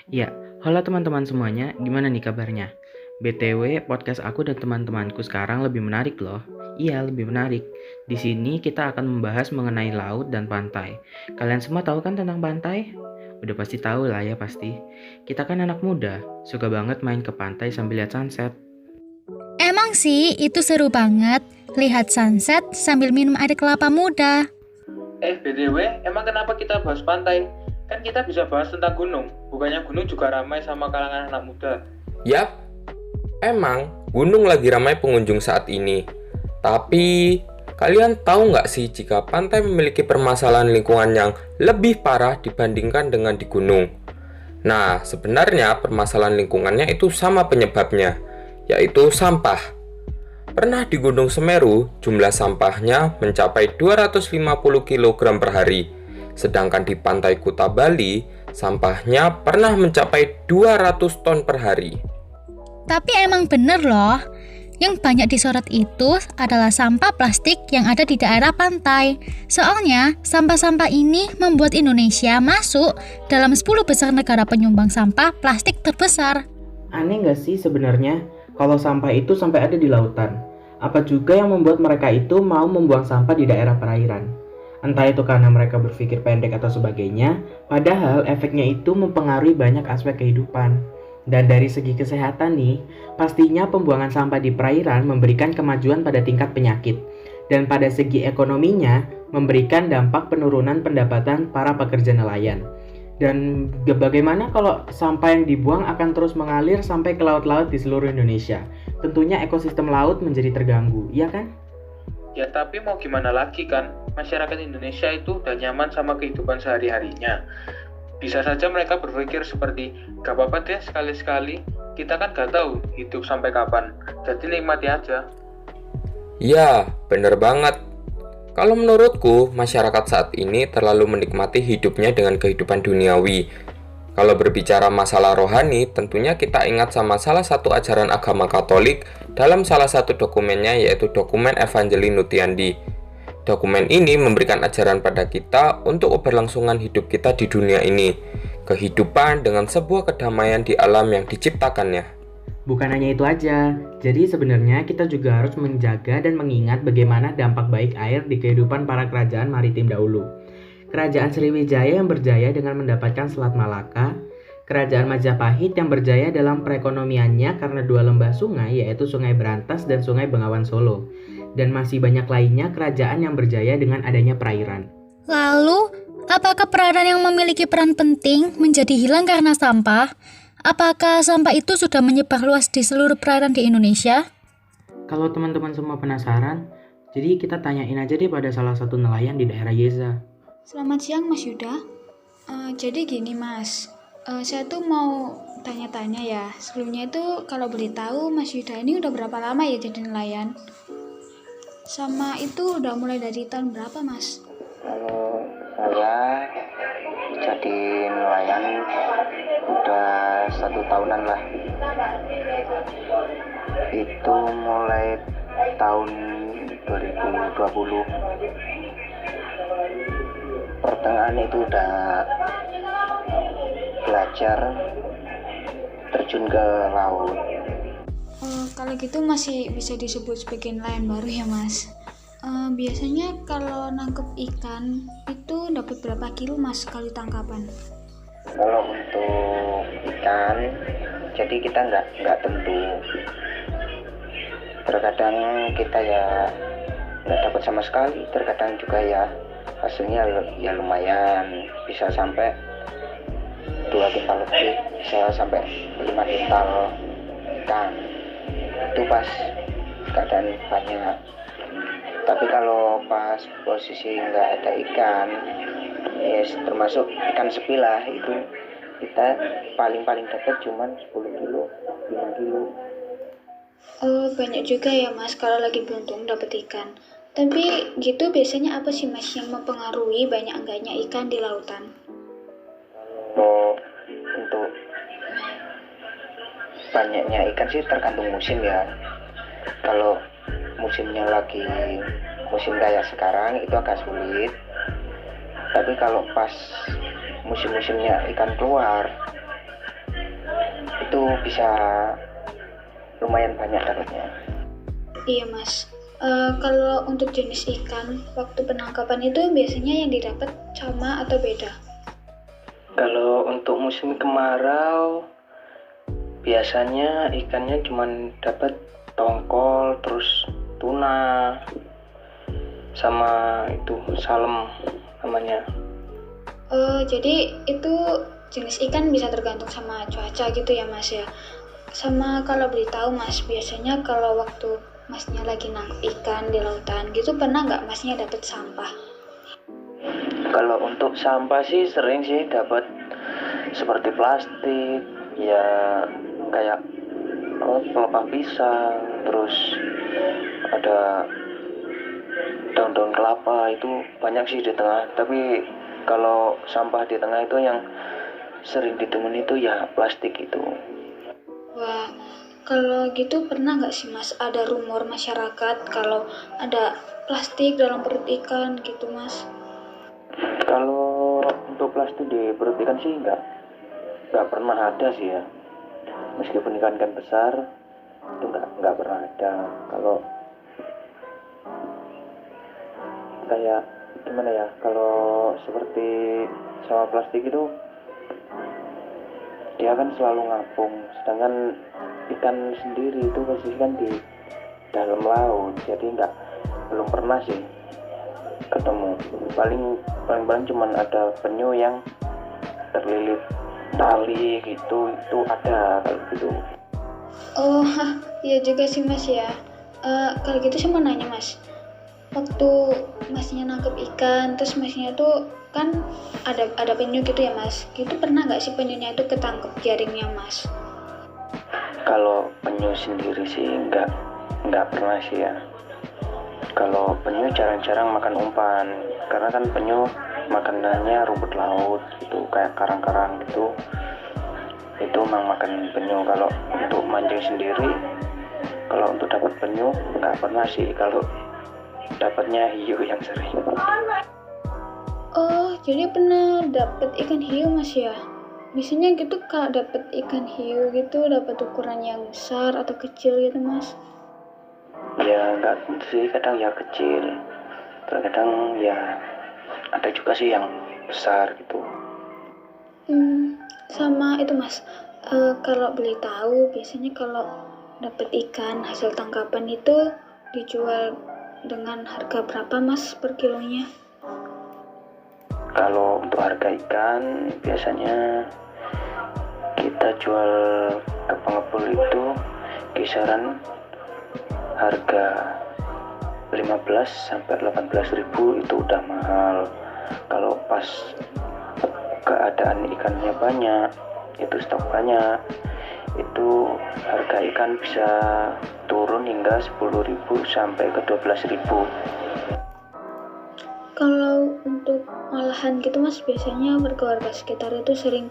Ya, halo teman-teman semuanya, gimana nih kabarnya? BTW, podcast aku dan teman-temanku sekarang lebih menarik loh. Iya, lebih menarik. Di sini kita akan membahas mengenai laut dan pantai. Kalian semua tahu kan tentang pantai? Udah pasti tahu lah ya pasti. Kita kan anak muda, suka banget main ke pantai sambil lihat sunset. Emang sih, itu seru banget. Lihat sunset sambil minum air kelapa muda. BTW, emang kenapa kita bahas pantai? Kan kita bisa bahas tentang gunung. Bukannya gunung juga ramai sama kalangan anak muda. Yap, emang gunung lagi ramai pengunjung saat ini. Tapi, kalian tahu nggak sih jika pantai memiliki permasalahan lingkungan yang lebih parah dibandingkan dengan di gunung? Nah, sebenarnya permasalahan lingkungannya itu sama penyebabnya, yaitu sampah. Pernah di Gunung Semeru, jumlah sampahnya mencapai 250 kg per hari. Sedangkan di Pantai Kuta Bali, sampahnya pernah mencapai 200 ton per hari. Tapi emang bener loh, yang banyak disorot itu adalah sampah plastik yang ada di daerah pantai. Soalnya, sampah-sampah ini membuat Indonesia masuk dalam 10 besar negara penyumbang sampah plastik terbesar. Aneh nggak sih sebenarnya kalau sampah itu sampai ada di lautan? Apa juga yang membuat mereka itu mau membuang sampah di daerah perairan? Entah itu karena mereka berpikir pendek atau sebagainya, padahal efeknya itu mempengaruhi banyak aspek kehidupan. Dan dari segi kesehatan nih, pastinya pembuangan sampah di perairan memberikan kemajuan pada tingkat penyakit. Dan pada segi ekonominya, memberikan dampak penurunan pendapatan para pekerja nelayan. Dan bagaimana kalau sampah yang dibuang akan terus mengalir sampai ke laut-laut di seluruh Indonesia? Tentunya ekosistem laut menjadi terganggu, iya kan? Ya tapi mau gimana lagi kan? Masyarakat Indonesia itu udah nyaman sama kehidupan sehari-harinya. Bisa saja mereka berpikir seperti, gak apa-apa deh sekali-sekali. Kita kan gak tahu hidup sampai kapan. Jadi nikmati aja. Ya, bener banget. Kalau menurutku, masyarakat saat ini terlalu menikmati hidupnya dengan kehidupan duniawi. Kalau berbicara masalah rohani, tentunya kita ingat sama salah satu ajaran agama Katolik dalam salah satu dokumennya, yaitu dokumen Evangelii Nuntiandi. Dokumen ini memberikan ajaran pada kita untuk keberlangsungan hidup kita di dunia ini, kehidupan dengan sebuah kedamaian di alam yang diciptakannya. Bukan hanya itu aja, jadi sebenarnya kita juga harus menjaga dan mengingat bagaimana dampak baik air di kehidupan para kerajaan maritim dahulu. Kerajaan Sriwijaya yang berjaya dengan mendapatkan Selat Malaka, Kerajaan Majapahit yang berjaya dalam perekonomiannya karena dua lembah sungai yaitu Sungai Berantas dan Sungai Bengawan Solo. Dan masih banyak lainnya kerajaan yang berjaya dengan adanya perairan. Lalu, apakah perairan yang memiliki peran penting menjadi hilang karena sampah? Apakah sampah itu sudah menyebar luas di seluruh perairan di Indonesia? Kalau teman-teman semua penasaran, jadi kita tanyain aja deh pada salah satu nelayan di daerah Yeza. Selamat siang Mas Yuda. Jadi gini Mas, saya tuh mau tanya-tanya ya. Sebelumnya itu kalau boleh tahu Mas Yuda ini udah berapa lama ya jadi nelayan? Sama itu udah mulai dari tahun berapa Mas? Kalau saya jadi nelayan udah 1 tahunan lah. Itu mulai tahun 2020. Pertengahan itu udah belajar terjun ke laut. Kalau gitu masih bisa disebut sebagai nelayan baru ya Mas. Biasanya kalau nangkep ikan itu dapat berapa kilo Mas sekali tangkapan? Kalau untuk ikan, jadi kita nggak tentu. Terkadang kita ya nggak dapat sama sekali, terkadang juga ya hasilnya ya lumayan, bisa sampai 2 kintal lebih, bisa sampai 5 kintal ikan. Itu pas keadaan banyak. Tapi kalau pas posisi nggak ada ikan, ya termasuk ikan sepi lah, itu kita paling dapat cuman 10 kilo, 5 kilo. Banyak juga ya Mas kalau lagi beruntung dapat ikan. Tapi gitu biasanya apa sih Mas yang mempengaruhi banyak enggaknya ikan di lautan? Kalau untuk banyaknya ikan sih tergantung musim ya. Kalau musimnya lagi musim kayak sekarang itu agak sulit. Tapi kalau pas musim-musimnya ikan keluar itu bisa lumayan banyak dapatnya. Iya Mas. Kalau untuk jenis ikan, waktu penangkapan itu biasanya yang didapat sama atau beda? Kalau untuk musim kemarau, biasanya ikannya cuma dapat tongkol, terus tuna, sama itu salem namanya. Jadi itu jenis ikan bisa tergantung sama cuaca gitu ya Mas ya. Sama kalau boleh tahu Mas, biasanya kalau waktu Masnya lagi nangkep ikan di lautan gitu, pernah nggak Masnya dapet sampah? Kalau untuk sampah sih sering sih dapat seperti plastik, ya kayak pelepah pisang, terus ada daun-daun kelapa, itu banyak sih di tengah. Tapi kalau sampah di tengah itu yang sering ditemuin itu ya plastik itu. Wah, kalau gitu pernah nggak sih Mas ada rumor masyarakat kalau ada plastik dalam perut ikan gitu Mas? Kalau untuk plastik di perut ikan sih nggak pernah ada sih ya. Meskipun ikan besar itu nggak pernah ada. Kalau kayak gimana ya, kalau seperti sama plastik itu dia kan selalu ngapung, sedangkan ikan sendiri itu pasti kan di dalam laut, jadi belum pernah sih ketemu. Paling cuman ada penyu yang terlilit tali gitu, itu ada kalau gitu. Oh, iya juga sih Mas ya. Kalau gitu saya mau nanya Mas, waktu Masnya nangkep ikan, terus Masnya tuh kan ada penyu gitu ya Mas, gitu pernah nggak sih penyunya itu ketangkep jaringnya Mas? Kalau penyu sendiri sih nggak pernah sih ya. Kalau penyu jarang-jarang makan umpan, karena kan penyu makanannya rumput laut gitu, kayak karang-karang gitu. Itu memang makan penyu. Kalau untuk mancing sendiri, kalau untuk dapat penyu nggak pernah sih. Kalau dapatnya hiu yang sering. Oh, jadi pernah dapet ikan hiu Mas ya? Biasanya gitu kalau dapet ikan hiu gitu dapat ukuran yang besar atau kecil gitu Mas? Ya nggak sih, kadang ya kecil, terkadang ya ada juga sih yang besar gitu. Sama itu Mas, kalau boleh tahu biasanya kalau dapet ikan hasil tangkapan itu dijual dengan harga berapa Mas per kilonya? Kalau untuk harga ikan biasanya kita jual ke pengepul itu kisaran harga 15 sampai 18 ribu, itu udah mahal. Kalau pas keadaan ikannya banyak, itu stok banyak, itu harga ikan bisa turun hingga 10.000 sampai ke 12.000. Kalau untuk olahan gitu Mas, biasanya warga-warga sekitar itu sering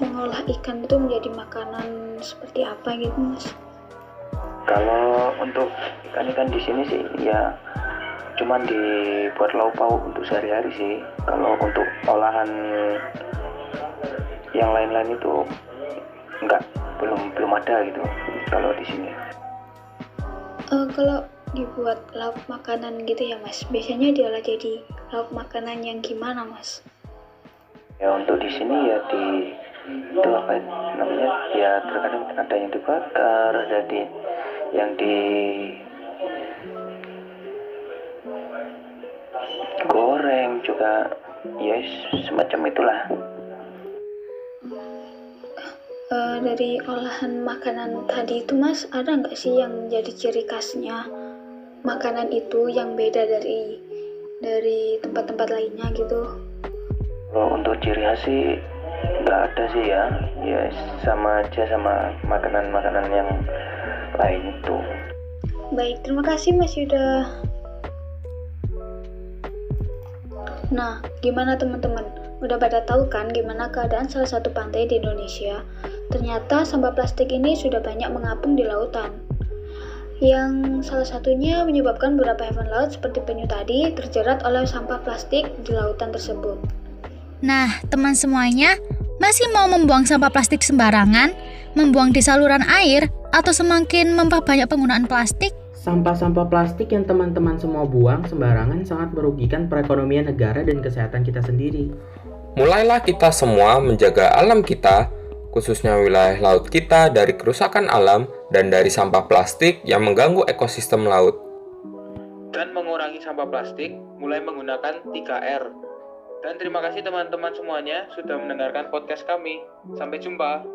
mengolah ikan itu menjadi makanan seperti apa gitu Mas? Kalau untuk ikan-ikan di sini sih ya cuman dibuat lauk pauk untuk sehari-hari sih. Kalau untuk olahan yang lain-lain itu belum ada gitu kalau di sini. Kalau dibuat lauk makanan gitu ya Mas, biasanya diolah jadi lauk makanan yang gimana Mas? Ya untuk di sini ya itu apa namanya, ya terkadang ada yang dibakar, ada yang digoreng juga, ya semacam itulah. Dari olahan makanan tadi itu Mas, ada nggak sih yang menjadi ciri khasnya makanan itu yang beda dari tempat-tempat lainnya gitu? Kalau untuk ciri khas sih nggak ada sih ya, sama aja sama makanan-makanan yang lain itu. Baik, terima kasih Mas Yuda. Nah, gimana teman-teman? Udah pada tahu kan gimana keadaan salah satu pantai di Indonesia? Ternyata sampah plastik ini sudah banyak mengapung di lautan. Yang salah satunya menyebabkan beberapa hewan laut seperti penyu tadi terjerat oleh sampah plastik di lautan tersebut. Nah, teman semuanya, masih mau membuang sampah plastik sembarangan? membuang di saluran air, atau semakin memperbanyak penggunaan plastik? Sampah-sampah plastik yang teman-teman semua buang sembarangan sangat merugikan perekonomian negara dan kesehatan kita sendiri. Mulailah kita semua menjaga alam kita, khususnya wilayah laut kita dari kerusakan alam dan dari sampah plastik yang mengganggu ekosistem laut. Dan mengurangi sampah plastik, mulai menggunakan 3R. Dan terima kasih teman-teman semuanya sudah mendengarkan podcast kami. Sampai jumpa.